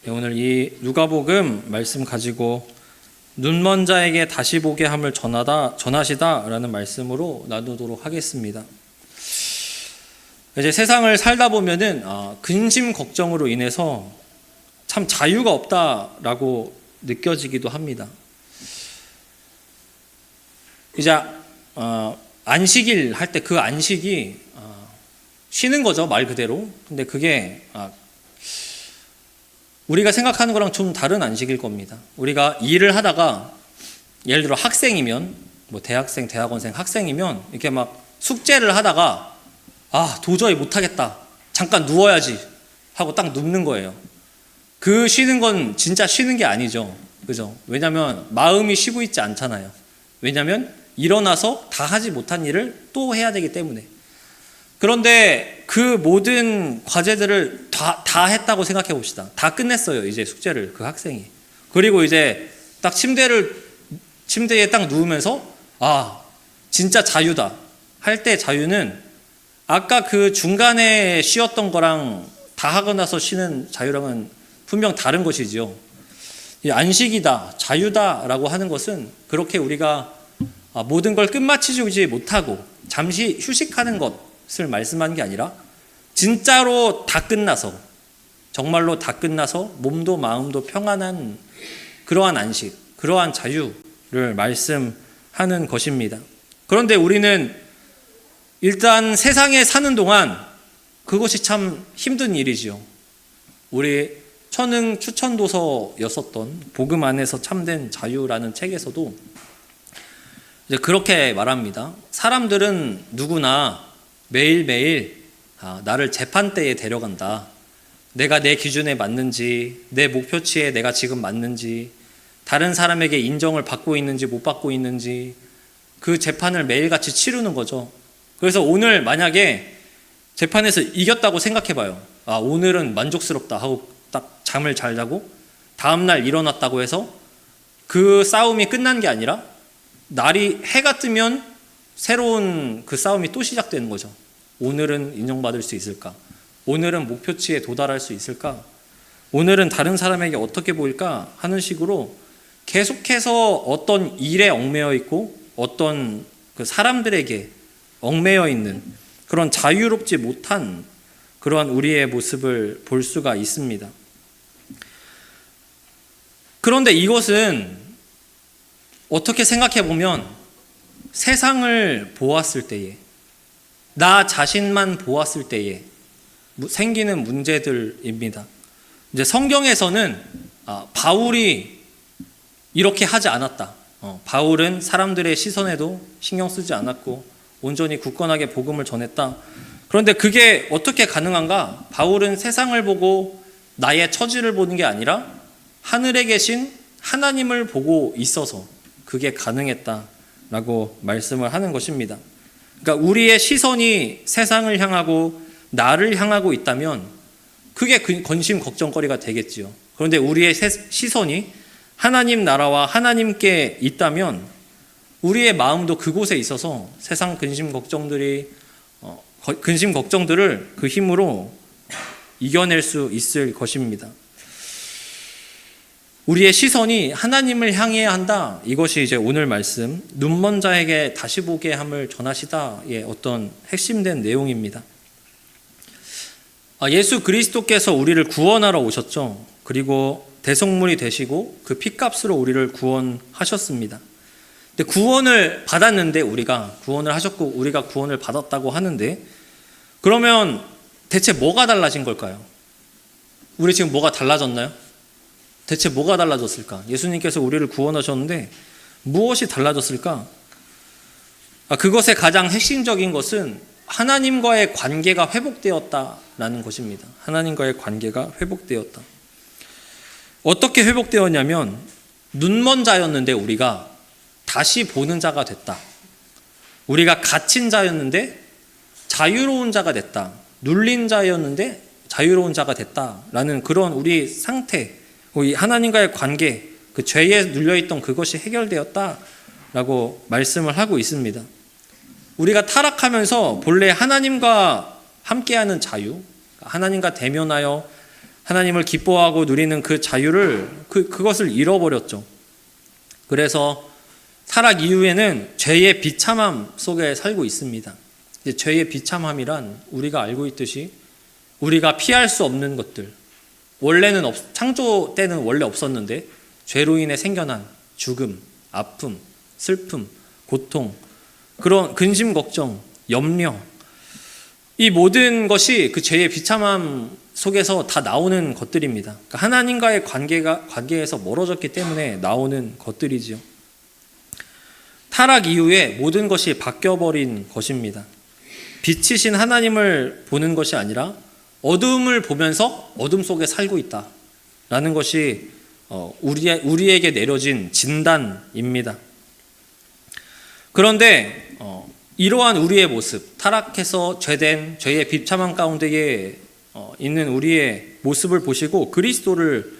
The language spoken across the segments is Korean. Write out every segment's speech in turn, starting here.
오늘 이 누가복음 말씀 가지고 눈먼 자에게 다시 보게 함을 전하시다라는 말씀으로 나누도록 하겠습니다. 이제 세상을 살다 보면은 근심 걱정으로 인해서 참 자유가 없다라고 느껴지기도 합니다. 이제 안식일 할 때 그 안식이 쉬는 거죠, 말 그대로. 근데 그게 우리가 생각하는 거랑 좀 다른 안식일 겁니다. 우리가 일을 하다가 예를 들어 학생이면 대학생, 대학원생, 학생이면 이렇게 막 숙제를 하다가 도저히 못하겠다, 잠깐 누워야지 하고 딱 눕는 거예요. 그 쉬는 건 진짜 쉬는 게 아니죠, 그죠? 왜냐하면 마음이 쉬고 있지 않잖아요. 왜냐하면 일어나서 다 하지 못한 일을 또 해야 되기 때문에. 그런데 그 모든 과제들을 다 했다고 생각해 봅시다. 다 끝냈어요, 이제 숙제를, 그 학생이. 그리고 이제 딱 침대에 딱 누우면서 진짜 자유다 할 때 자유는 아까 그 중간에 쉬었던 거랑 다 하고 나서 쉬는 자유랑은 분명 다른 것이지요. 이 안식이다, 자유다라고 하는 것은 그렇게 우리가 모든 걸 끝마치지 못하고 잠시 휴식하는 것을 말씀하는 게 아니라 진짜로 다 끝나서, 정말로 다 끝나서 몸도 마음도 평안한 그러한 안식, 그러한 자유를 말씀하는 것입니다. 그런데 우리는 일단 세상에 사는 동안 그것이 참 힘든 일이지요. 우리 천흥 추천도서였었던 복음 안에서 참된 자유라는 책에서도 이제 그렇게 말합니다. 사람들은 누구나 매일매일 나를 재판대에 데려간다. 내가 내 기준에 맞는지, 내 목표치에 내가 지금 맞는지, 다른 사람에게 인정을 받고 있는지 못 받고 있는지, 그 재판을 매일같이 치르는 거죠. 그래서 오늘 만약에 재판에서 이겼다고 생각해봐요. 오늘은 만족스럽다 하고 딱 잠을 잘 자고 다음날 일어났다고 해서 그 싸움이 끝난 게 아니라 날이 해가 뜨면 새로운 그 싸움이 또 시작되는 거죠. 오늘은 인정받을 수 있을까? 오늘은 목표치에 도달할 수 있을까? 오늘은 다른 사람에게 어떻게 보일까? 하는 식으로 계속해서 어떤 일에 얽매여 있고 어떤 그 사람들에게 얽매여 있는 그런 자유롭지 못한 그러한 우리의 모습을 볼 수가 있습니다. 그런데 이것은 어떻게 생각해 보면 세상을 보았을 때에, 나 자신만 보았을 때에 생기는 문제들입니다. 이제 성경에서는 바울이 이렇게 하지 않았다. 바울은 사람들의 시선에도 신경 쓰지 않았고 온전히 굳건하게 복음을 전했다. 그런데 그게 어떻게 가능한가? 바울은 세상을 보고 나의 처지를 보는 게 아니라 하늘에 계신 하나님을 보고 있어서 그게 가능했다라고 말씀을 하는 것입니다. 그러니까 우리의 시선이 세상을 향하고 나를 향하고 있다면 그게 근심 걱정거리가 되겠지요. 그런데 우리의 시선이 하나님 나라와 하나님께 있다면 우리의 마음도 그곳에 있어서 세상 근심 걱정들을 그 힘으로 이겨낼 수 있을 것입니다. 우리의 시선이 하나님을 향해야 한다. 이것이 이제 오늘 말씀 눈먼 자에게 다시 보게 함을 전하시다의 어떤 핵심된 내용입니다. 예수 그리스도께서 우리를 구원하러 오셨죠. 그리고 대속물이 되시고 그 피값으로 우리를 구원하셨습니다. 근데 구원을 받았는데, 우리가 구원을 하셨고 우리가 구원을 받았다고 하는데, 그러면 대체 뭐가 달라진 걸까요? 우리 지금 뭐가 달라졌나요? 대체 뭐가 달라졌을까? 예수님께서 우리를 구원하셨는데 무엇이 달라졌을까? 그것의 가장 핵심적인 것은 하나님과의 관계가 회복되었다라는 것입니다. 하나님과의 관계가 회복되었다. 어떻게 회복되었냐면 눈먼 자였는데 우리가 다시 보는 자가 됐다. 우리가 갇힌 자였는데 자유로운 자가 됐다. 눌린 자였는데 자유로운 자가 됐다라는 그런 우리 상태, 우리 하나님과의 관계, 그 죄에 눌려있던 그것이 해결되었다라고 말씀을 하고 있습니다. 우리가 타락하면서 본래 하나님과 함께하는 자유, 하나님과 대면하여 하나님을 기뻐하고 누리는 그 자유를 그것을 잃어버렸죠. 그래서 타락 이후에는 죄의 비참함 속에 살고 있습니다. 이제 죄의 비참함이란 우리가 알고 있듯이 우리가 피할 수 없는 것들, 원래는 창조 때는 원래 없었는데 죄로 인해 생겨난 죽음, 아픔, 슬픔, 고통, 그런 근심, 걱정, 염려, 이 모든 것이 그 죄의 비참함 속에서 다 나오는 것들입니다. 그러니까 하나님과의 관계에서 멀어졌기 때문에 나오는 것들이지요. 타락 이후에 모든 것이 바뀌어버린 것입니다. 빛이신 하나님을 보는 것이 아니라 어둠을 보면서 어둠 속에 살고 있다라는 것이 우리에게 내려진 진단입니다. 그런데 이러한 우리의 모습, 타락해서 죄의 비참함 가운데에 있는 우리의 모습을 보시고 그리스도를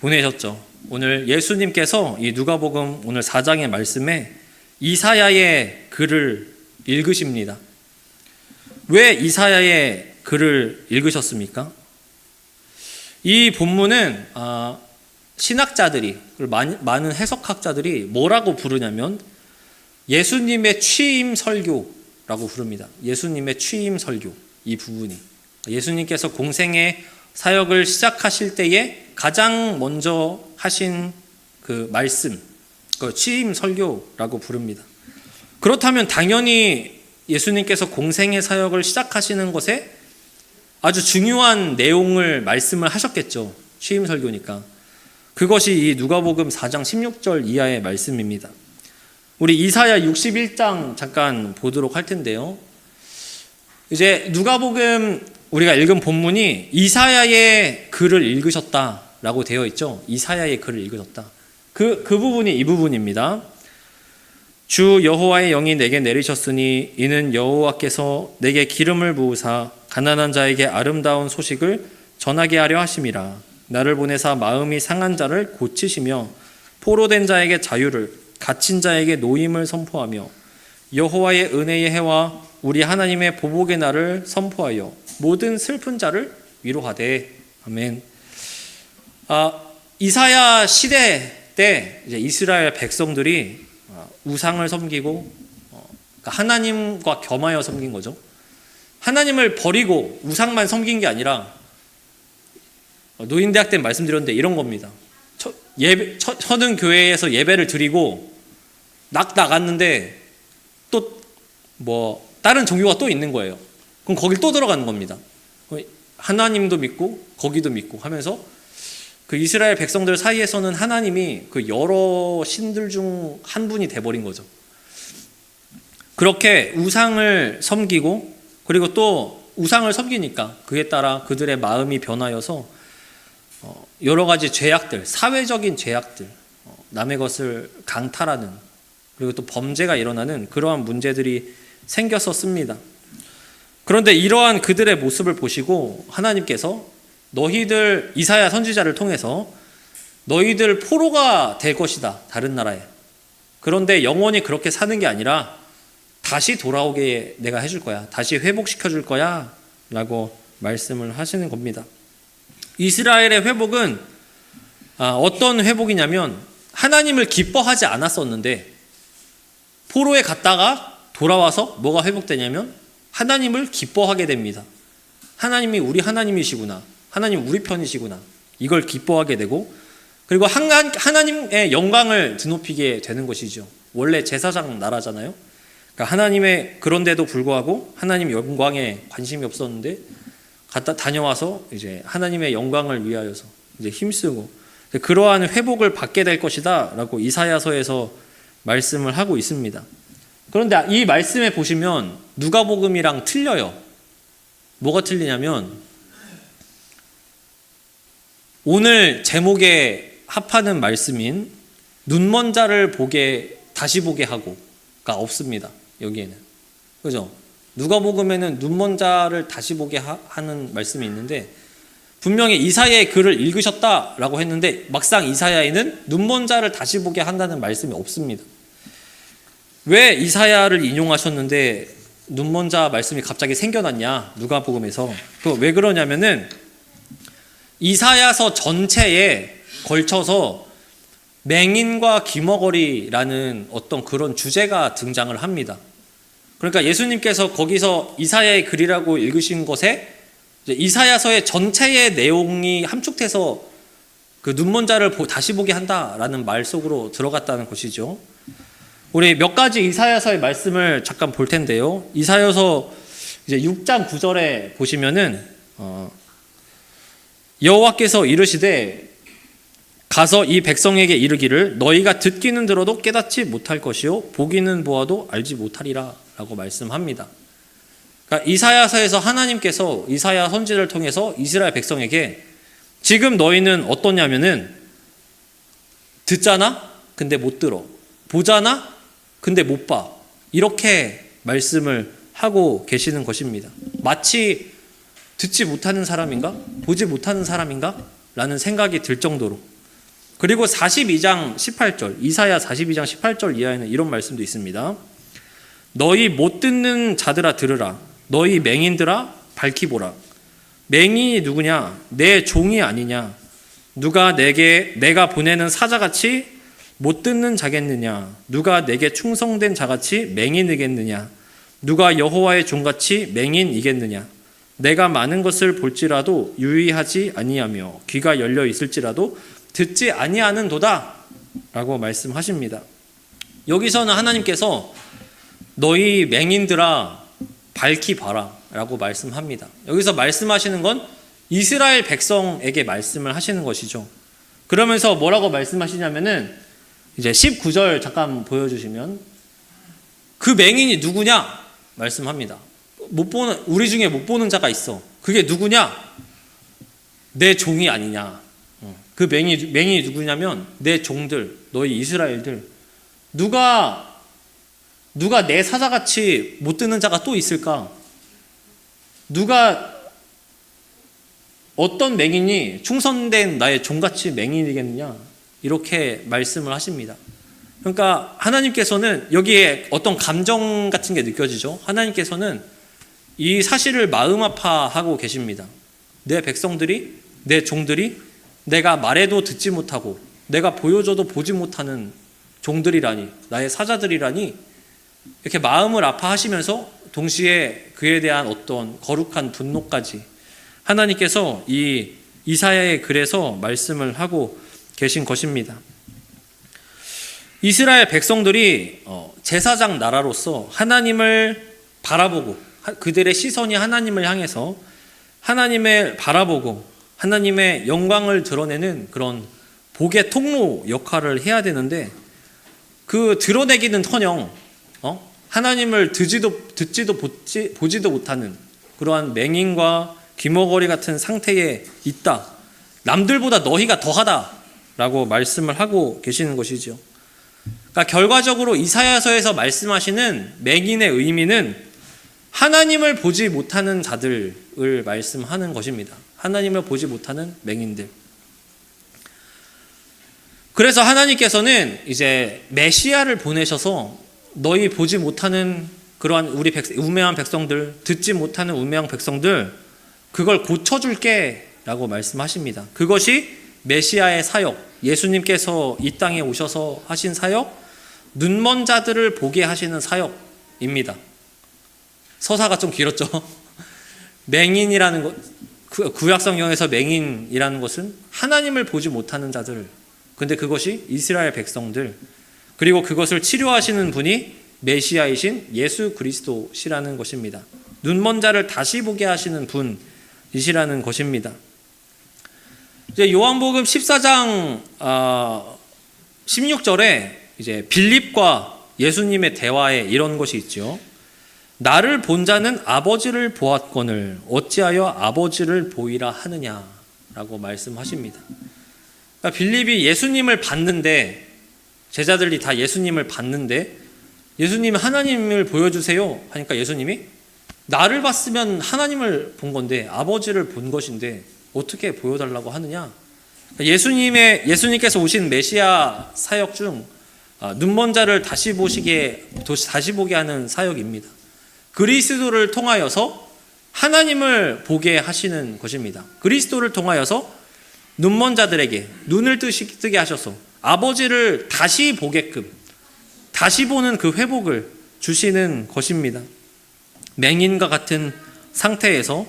보내셨죠. 오늘 예수님께서 이 누가복음 오늘 4장의 말씀에 이사야의 글을 읽으십니다. 왜 이사야의 글을 읽으셨습니까? 이 본문은 신학자들이, 많은 해석학자들이 뭐라고 부르냐면 예수님의 취임 설교라고 부릅니다. 예수님의 취임 설교, 이 부분이 예수님께서 공생의 사역을 시작하실 때에 가장 먼저 하신 그 말씀, 그 취임 설교라고 부릅니다. 그렇다면 당연히 예수님께서 공생의 사역을 시작하시는 것에 아주 중요한 내용을 말씀을 하셨겠죠. 취임 설교니까. 그것이 이 누가복음 4장 16절 이하의 말씀입니다. 우리 이사야 61장 잠깐 보도록 할 텐데요. 이제 누가복음 우리가 읽은 본문이 이사야의 글을 읽으셨다라고 되어 있죠. 이사야의 글을 읽으셨다. 그 부분이 이 부분입니다. 주 여호와의 영이 내게 내리셨으니 이는 여호와께서 내게 기름을 부으사 가난한 자에게 아름다운 소식을 전하게 하려 하심이라. 나를 보내사 마음이 상한 자를 고치시며 포로된 자에게 자유를, 갇힌 자에게 노임을 선포하며 여호와의 은혜의 해와 우리 하나님의 보복의 날을 선포하여 모든 슬픈 자를 위로하되. 아멘. 이사야 시대 때 이제 이스라엘 백성들이 우상을 섬기고 하나님과 겸하여 섬긴 거죠. 하나님을 버리고 우상만 섬긴 게 아니라 노인대학 때 말씀드렸는데 이런 겁니다. 서는 교회에서 예배를 드리고 나갔는데 또 다른 종교가 또 있는 거예요. 그럼 거길 또 들어가는 겁니다. 하나님도 믿고 거기도 믿고 하면서 그 이스라엘 백성들 사이에서는 하나님이 그 여러 신들 중 한 분이 돼버린 거죠. 그렇게 우상을 섬기고 그리고 또 우상을 섬기니까 그에 따라 그들의 마음이 변하여서 여러 가지 죄악들, 사회적인 죄악들, 남의 것을 강탈하는 그리고 또 범죄가 일어나는 그러한 문제들이 생겼었습니다. 그런데 이러한 그들의 모습을 보시고 하나님께서 너희들, 이사야 선지자를 통해서 너희들 포로가 될 것이다, 다른 나라에. 그런데 영원히 그렇게 사는 게 아니라 다시 돌아오게 내가 해줄 거야, 다시 회복시켜줄 거야 라고 말씀을 하시는 겁니다. 이스라엘의 회복은 어떤 회복이냐면 하나님을 기뻐하지 않았었는데 포로에 갔다가 돌아와서 뭐가 회복되냐면 하나님을 기뻐하게 됩니다. 하나님이 우리 하나님이시구나, 하나님 우리 편이시구나, 이걸 기뻐하게 되고 그리고 하나님의 영광을 드높이게 되는 것이죠. 원래 제사장 나라잖아요. 그러니까 하나님의, 그런데도 불구하고 하나님 영광에 관심이 없었는데 다녀와서 이제 하나님의 영광을 위하여서 이제 힘쓰고 그러한 회복을 받게 될 것이다라고 이사야서에서 말씀을 하고 있습니다. 그런데 이 말씀에 보시면 누가복음이랑 틀려요. 뭐가 틀리냐면 오늘 제목에 합하는 말씀인 눈먼 자를 다시 보게 하고가 없습니다. 여기에는. 그죠? 누가복음에는 눈먼 자를 다시 보게 하는 말씀이 있는데 분명히 이사야의 글을 읽으셨다라고 했는데 막상 이사야에는 눈먼 자를 다시 보게 한다는 말씀이 없습니다. 왜 이사야를 인용하셨는데 눈먼 자 말씀이 갑자기 생겨났냐, 누가복음에서. 왜 그러냐면은 이사야서 전체에 걸쳐서 맹인과 기머거리라는 어떤 그런 주제가 등장을 합니다. 그러니까 예수님께서 거기서 이사야의 글이라고 읽으신 것에 이사야서의 전체의 내용이 함축돼서 그 눈먼 자를 다시 보게 한다라는 말 속으로 들어갔다는 것이죠. 우리 몇 가지 이사야서의 말씀을 잠깐 볼 텐데요. 이사야서 이제 6장 9절에 보시면은 여호와께서 이르시되 가서 이 백성에게 이르기를 너희가 듣기는 들어도 깨닫지 못할 것이요 보기는 보아도 알지 못하리라 라고 말씀합니다. 그러니까 이사야서에서 하나님께서 이사야 선지자를 통해서 이스라엘 백성에게 지금 너희는 어떠냐면은 듣잖아? 근데 못 들어. 보잖아? 근데 못 봐. 이렇게 말씀을 하고 계시는 것입니다. 마치 듣지 못하는 사람인가? 보지 못하는 사람인가? 라는 생각이 들 정도로. 그리고 42장 18절, 이사야 42장 18절 이하에는 이런 말씀도 있습니다. 너희 못 듣는 자들아 들으라. 너희 맹인들아 밝히 보라. 맹인이 누구냐? 내 종이 아니냐? 누가 내가 보내는 사자같이 못 듣는 자겠느냐? 누가 내게 충성된 자같이 맹인이겠느냐? 누가 여호와의 종같이 맹인이겠느냐? 내가 많은 것을 볼지라도 유의하지 아니하며 귀가 열려 있을지라도 듣지 아니하는도다 라고 말씀하십니다. 여기서는 하나님께서 너희 맹인들아 밝히 봐라 라고 말씀합니다. 여기서 말씀하시는 건 이스라엘 백성에게 말씀을 하시는 것이죠. 그러면서 뭐라고 말씀하시냐면은 이제 19절 잠깐 보여주시면 그 맹인이 누구냐 말씀합니다. 우리 중에 못 보는 자가 있어. 그게 누구냐? 내 종이 아니냐. 그 맹인이 누구냐면 내 종들, 너희 이스라엘들. 누가 내 사자같이 못 듣는 자가 또 있을까? 어떤 맹인이 충성된 나의 종같이 맹인이겠느냐? 이렇게 말씀을 하십니다. 그러니까 하나님께서는 여기에 어떤 감정 같은 게 느껴지죠. 하나님께서는 이 사실을 마음 아파하고 계십니다. 내 백성들이, 내 종들이 내가 말해도 듣지 못하고 내가 보여줘도 보지 못하는 종들이라니, 나의 사자들이라니 이렇게 마음을 아파하시면서 동시에 그에 대한 어떤 거룩한 분노까지 하나님께서 이 이사야의 글에서 말씀을 하고 계신 것입니다. 이스라엘 백성들이 제사장 나라로서 하나님을 바라보고 그들의 시선이 하나님을 향해서 하나님을 바라보고 하나님의 영광을 드러내는 그런 복의 통로 역할을 해야 되는데 그 드러내기는커녕 하나님을 듣지도 보지도 못하는 그러한 맹인과 귀머거리 같은 상태에 있다. 남들보다 너희가 더하다라고 말씀을 하고 계시는 것이죠. 그러니까 결과적으로 이사야서에서 말씀하시는 맹인의 의미는 하나님을 보지 못하는 자들을 말씀하는 것입니다. 하나님을 보지 못하는 맹인들. 그래서 하나님께서는 이제 메시아를 보내셔서 너희 보지 못하는 그러한 우리 우매한 백성들, 듣지 못하는 우매한 백성들, 그걸 고쳐줄게 라고 말씀하십니다. 그것이 메시아의 사역, 예수님께서 이 땅에 오셔서 하신 사역, 눈먼 자들을 보게 하시는 사역입니다. 서사가 좀 길었죠. 맹인이라는 것, 구약성경에서 맹인이라는 것은 하나님을 보지 못하는 자들, 근데 그것이 이스라엘 백성들, 그리고 그것을 치료하시는 분이 메시아이신 예수 그리스도시라는 것입니다. 눈먼 자를 다시 보게 하시는 분이시라는 것입니다. 이제 요한복음 14장 16절에 이제 빌립과 예수님의 대화에 이런 것이 있죠. 나를 본 자는 아버지를 보았거늘 어찌하여 아버지를 보이라 하느냐라고 말씀하십니다. 그러니까 빌립이 예수님을 봤는데, 제자들이 다 예수님을 봤는데 예수님 하나님을 보여주세요 하니까 예수님이 나를 봤으면 하나님을 본 건데 아버지를 본 것인데 어떻게 보여달라고 하느냐. 예수님께서 오신 메시아 사역 중 눈먼 자를 다시 보게 하는 사역입니다. 그리스도를 통하여서 하나님을 보게 하시는 것입니다. 그리스도를 통하여서 눈먼 자들에게 눈을 뜨게 하셔서 아버지를 다시 보게끔, 다시 보는 그 회복을 주시는 것입니다. 맹인과 같은 상태에서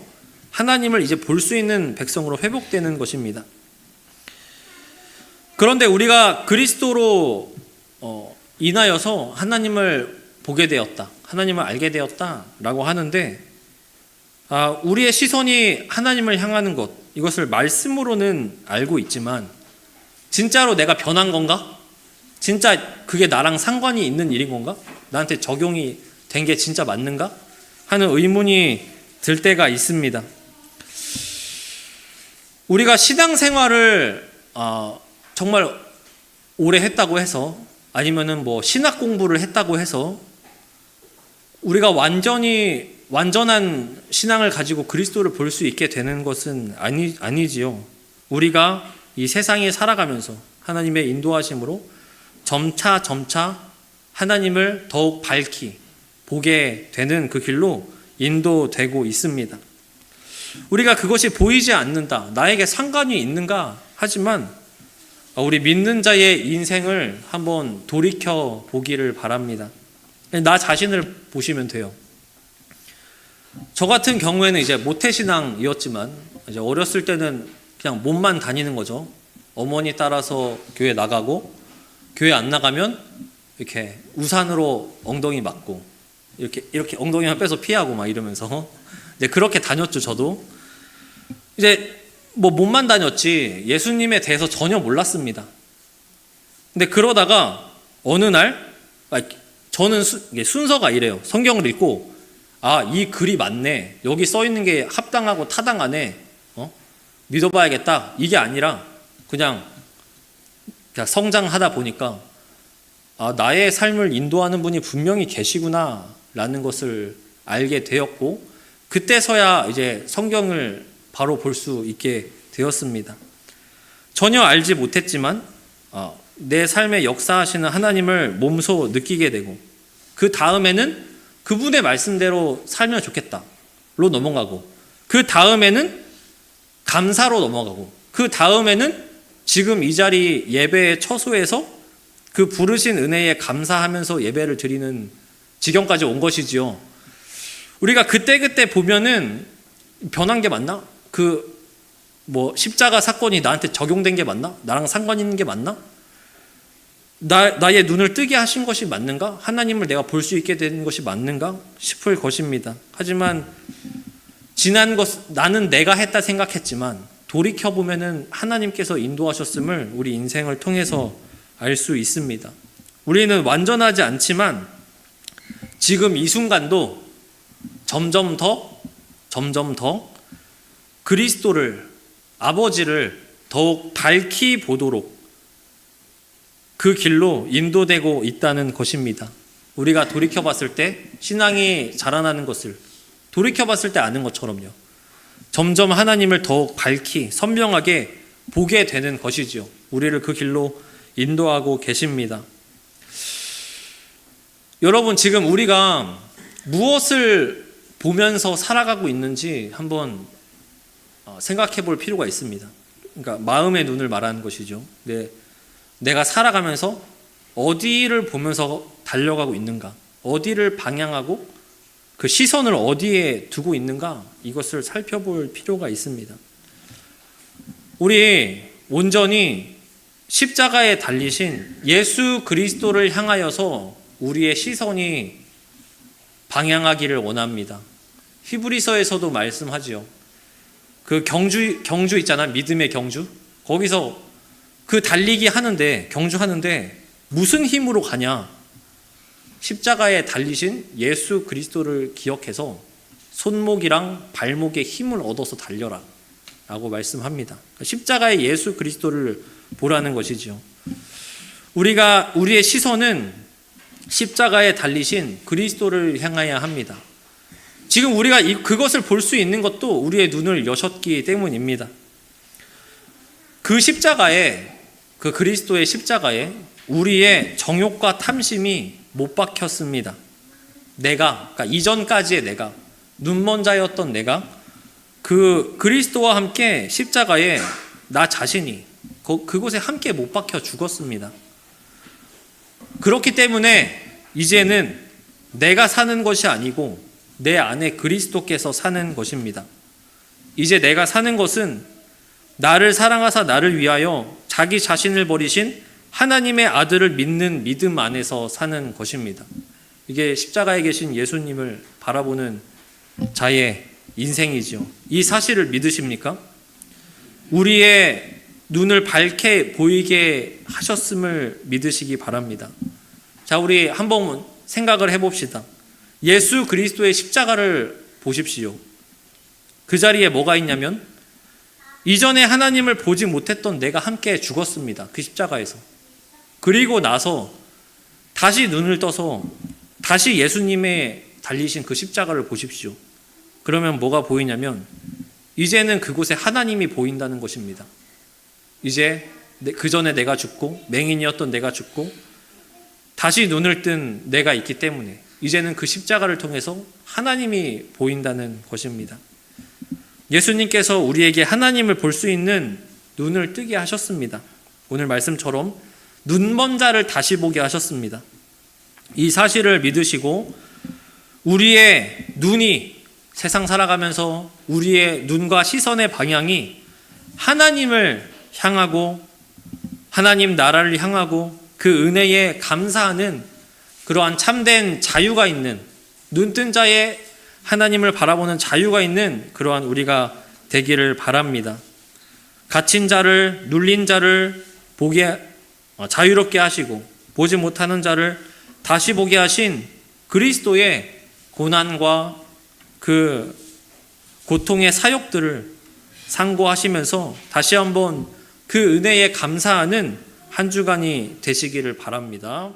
하나님을 이제 볼 수 있는 백성으로 회복되는 것입니다. 그런데 우리가 그리스도로 인하여서 하나님을 보게 되었다, 하나님을 알게 되었다라고 하는데, 우리의 시선이 하나님을 향하는 것, 이것을 말씀으로는 알고 있지만 진짜로 내가 변한 건가? 진짜 그게 나랑 상관이 있는 일인 건가? 나한테 적용이 된 게 진짜 맞는가? 하는 의문이 들 때가 있습니다. 우리가 신앙생활을 정말 오래 했다고 해서, 아니면은 뭐 신학 공부를 했다고 해서 우리가 완전한 신앙을 가지고 그리스도를 볼 수 있게 되는 것은 아니지요. 우리가 이 세상에 살아가면서 하나님의 인도하심으로 점차 하나님을 더욱 밝히 보게 되는 그 길로 인도되고 있습니다. 우리가 그것이 보이지 않는다, 나에게 상관이 있는가 하지만 우리 믿는 자의 인생을 한번 돌이켜 보기를 바랍니다. 나 자신을 보시면 돼요. 저 같은 경우에는 이제 모태신앙이었지만 이제 어렸을 때는 그냥 몸만 다니는 거죠. 어머니 따라서 교회 나가고, 교회 안 나가면 이렇게 우산으로 엉덩이 맞고, 이렇게 엉덩이만 빼서 피하고 막 이러면서 이제 그렇게 다녔죠. 저도 이제 뭐 몸만 다녔지 예수님에 대해서 전혀 몰랐습니다. 근데 그러다가 어느 날 저는 순서가 이래요. 성경을 읽고 이 글이 맞네, 여기 써 있는 게 합당하고 타당하네, 믿어봐야겠다, 이게 아니라 그냥 성장하다 보니까 나의 삶을 인도하는 분이 분명히 계시구나 라는 것을 알게 되었고, 그때서야 이제 성경을 바로 볼 수 있게 되었습니다. 전혀 알지 못했지만 내 삶에 역사하시는 하나님을 몸소 느끼게 되고, 그 다음에는 그분의 말씀대로 살면 좋겠다로 넘어가고, 그 다음에는 감사로 넘어가고, 그 다음에는 지금 이 자리 예배의 처소에서 그 부르신 은혜에 감사하면서 예배를 드리는 지경까지 온 것이지요. 우리가 그때 보면은 변한 게 맞나? 십자가 사건이 나한테 적용된 게 맞나? 나랑 상관 있는 게 맞나? 나의 눈을 뜨게 하신 것이 맞는가? 하나님을 내가 볼 수 있게 된 것이 맞는가? 싶을 것입니다. 하지만 지난 것, 나는 내가 했다 생각했지만 돌이켜보면은 하나님께서 인도하셨음을 우리 인생을 통해서 알 수 있습니다. 우리는 완전하지 않지만 지금 이 순간도 점점 더 그리스도를, 아버지를 더욱 밝히 보도록 그 길로 인도되고 있다는 것입니다. 우리가 돌이켜봤을 때 신앙이 자라나는 것을 돌이켜봤을 때 아는 것처럼요, 점점 하나님을 더욱 밝히 선명하게 보게 되는 것이지요. 우리를 그 길로 인도하고 계십니다. 여러분, 지금 우리가 무엇을 보면서 살아가고 있는지 한번 생각해 볼 필요가 있습니다. 그러니까 마음의 눈을 말하는 것이죠. 내가 살아가면서 어디를 보면서 달려가고 있는가, 어디를 방향하고 그 시선을 어디에 두고 있는가, 이것을 살펴볼 필요가 있습니다. 우리 온전히 십자가에 달리신 예수 그리스도를 향하여서 우리의 시선이 방향하기를 원합니다. 히브리서에서도 말씀하지요. 그 경주 있잖아, 믿음의 경주. 거기서 그 달리기 하는데, 경주하는데 무슨 힘으로 가냐? 십자가에 달리신 예수 그리스도를 기억해서 손목이랑 발목에 힘을 얻어서 달려라 라고 말씀합니다. 십자가의 예수 그리스도를 보라는 것이죠. 우리의 시선은 십자가에 달리신 그리스도를 향해야 합니다. 지금 우리가 그것을 볼 수 있는 것도 우리의 눈을 여셨기 때문입니다. 그 십자가에, 그 그리스도의 십자가에 우리의 정욕과 탐심이 못 박혔습니다. 그러니까 이전까지의 내가, 눈먼 자였던 내가 그 그리스도와 함께 십자가에 나 자신이 그곳에 함께 못 박혀 죽었습니다. 그렇기 때문에 이제는 내가 사는 것이 아니고 내 안에 그리스도께서 사는 것입니다. 이제 내가 사는 것은 나를 사랑하사 나를 위하여 자기 자신을 버리신 하나님의 아들을 믿는 믿음 안에서 사는 것입니다. 이게 십자가에 계신 예수님을 바라보는 자의 인생이죠. 이 사실을 믿으십니까? 우리의 눈을 밝게 보이게 하셨음을 믿으시기 바랍니다. 자, 우리 한번 생각을 해봅시다. 예수 그리스도의 십자가를 보십시오. 그 자리에 뭐가 있냐면 이전에 하나님을 보지 못했던 내가 함께 죽었습니다. 그 십자가에서. 그리고 나서 다시 눈을 떠서 다시 예수님의 달리신 그 십자가를 보십시오. 그러면 뭐가 보이냐면 이제는 그곳에 하나님이 보인다는 것입니다. 이제 그 전에 내가 죽고 맹인이었던 내가 죽고 다시 눈을 뜬 내가 있기 때문에 이제는 그 십자가를 통해서 하나님이 보인다는 것입니다. 예수님께서 우리에게 하나님을 볼 수 있는 눈을 뜨게 하셨습니다. 오늘 말씀처럼 눈먼 자를 다시 보게 하셨습니다. 이 사실을 믿으시고 우리의 눈이 세상 살아가면서 우리의 눈과 시선의 방향이 하나님을 향하고 하나님 나라를 향하고 그 은혜에 감사하는 그러한 참된 자유가 있는 눈뜬 자의 하나님을 바라보는 자유가 있는 그러한 우리가 되기를 바랍니다. 갇힌 자를 눌린 자를 보게 자유롭게 하시고 보지 못하는 자를 다시 보게 하신 그리스도의 고난과 그 고통의 사역들을 상고하시면서 다시 한번 그 은혜에 감사하는 한 주간이 되시기를 바랍니다.